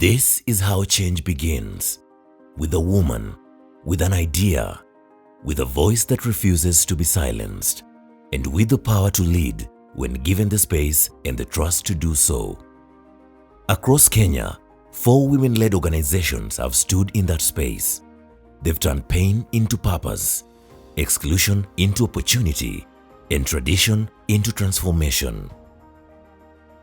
This is how change begins, with a woman, with an idea, with a voice that refuses to be silenced, and with the power to lead when given the space and the trust to do so. Across Kenya, 4 women-led organizations have stood in that space. They've turned pain into purpose, exclusion into opportunity, and tradition into transformation.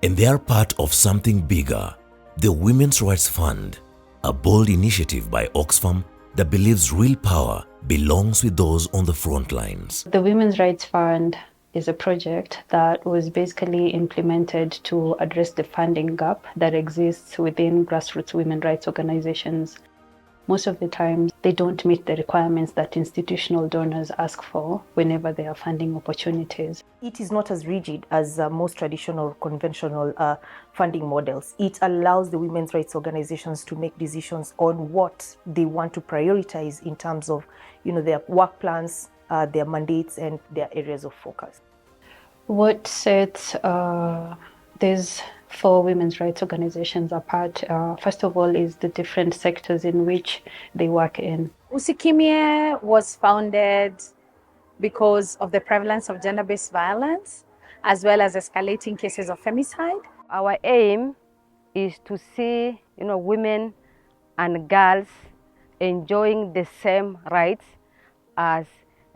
And they are part of something bigger, the Women's Rights Fund, a bold initiative by Oxfam that believes real power belongs with those on the front lines. The Women's Rights Fund is a project that was basically implemented to address the funding gap that exists within grassroots women's rights organizations. Most of the time, they don't meet the requirements that institutional donors ask for whenever they are funding opportunities. It is not as rigid as most traditional conventional funding models. It allows the women's rights organizations to make decisions on what they want to prioritize in terms of, their work plans, their mandates, and their areas of focus. What sets these 4 women's rights organizations apart, first of all, is the different sectors in which they work in. Usikimye was founded because of the prevalence of gender-based violence, as well as escalating cases of femicide. Our aim is to see, women and girls enjoying the same rights as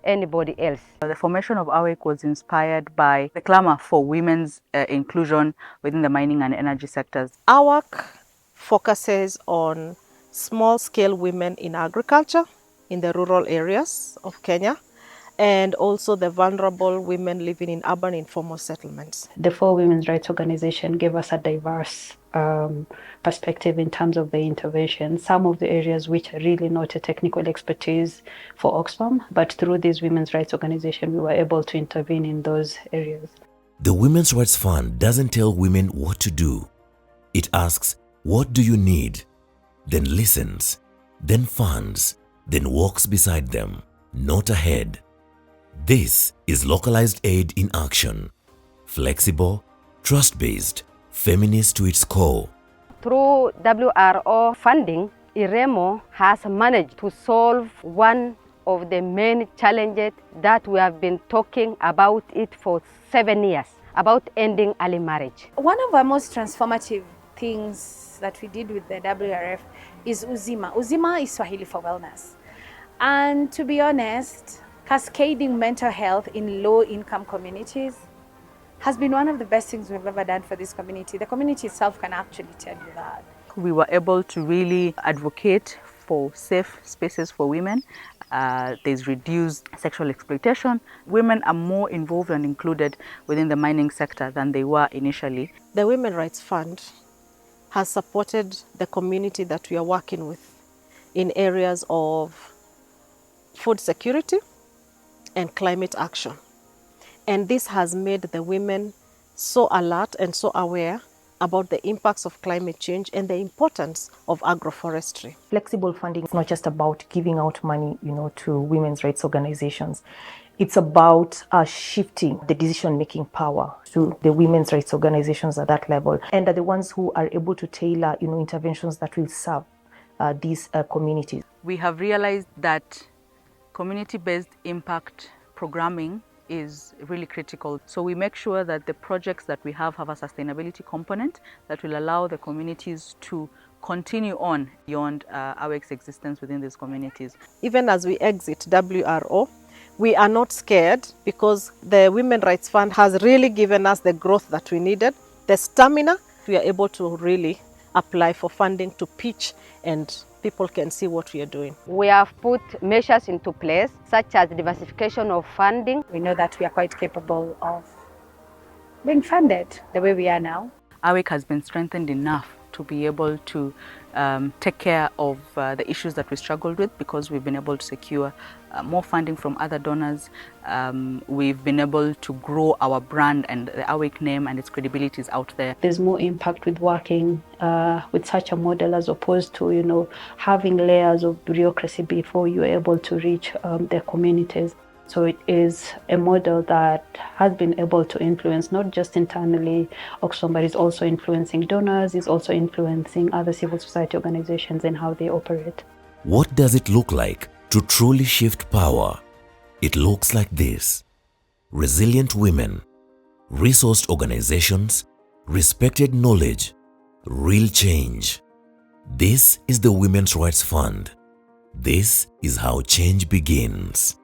anybody else. The formation of AWEIK was inspired by the clamor for women's inclusion within the mining and energy sectors. AWAK focuses on small-scale women in agriculture in the rural areas of Kenya, and also the vulnerable women living in urban informal settlements. The 4 women's rights organizations gave us a diverse perspective in terms of the intervention. Some of the areas which are really not a technical expertise for Oxfam, but through this women's rights organization, we were able to intervene in those areas. The Women's Rights Fund doesn't tell women what to do. It asks, what do you need? Then listens, then funds, then walks beside them, not ahead. This is localized aid in action. Flexible, trust-based, feminist to its core. Through WRO funding, IREMO has managed to solve one of the main challenges that we have been talking about it for 7 years, about ending early marriage. One of our most transformative things that we did with the WRF is Uzima. Uzima is Swahili for wellness. And to be honest, cascading mental health in low-income communities has been one of the best things we've ever done for this community. The community itself can actually tell you that. We were able to really advocate for safe spaces for women. There's reduced sexual exploitation. Women are more involved and included within the mining sector than they were initially. The Women's Rights Fund has supported the community that we are working with in areas of food security and climate action. And this has made the women so alert and so aware about the impacts of climate change and the importance of agroforestry. Flexible funding is not just about giving out money, to women's rights organizations. It's about shifting the decision-making power to the women's rights organizations at that level, and are the ones who are able to tailor, interventions that will serve these communities. We have realized that community-based impact programming is really critical. So we make sure that the projects that we have a sustainability component that will allow the communities to continue on beyond AWEK's existence within these communities. Even as we exit WRO, we are not scared because the Women's Rights Fund has really given us the growth that we needed, the stamina. We are able to really apply for funding to pitch, and people can see what we are doing. We have put measures into place, such as diversification of funding. We know that we are quite capable of being funded the way we are now. AWEK has been strengthened enough to be able to take care of the issues that we struggled with, because we've been able to secure more funding from other donors. We've been able to grow our brand and the AWEK name and its credibility is out there. There's more impact with working with such a model as opposed to, having layers of bureaucracy before you're able to reach their communities. So it is a model that has been able to influence not just internally Oxfam, but is also influencing donors, is also influencing other civil society organizations and how they operate. What does it look like to truly shift power? It looks like this: resilient women, resourced organizations, respected knowledge, real change. This is the Women's Rights Fund. This is how change begins.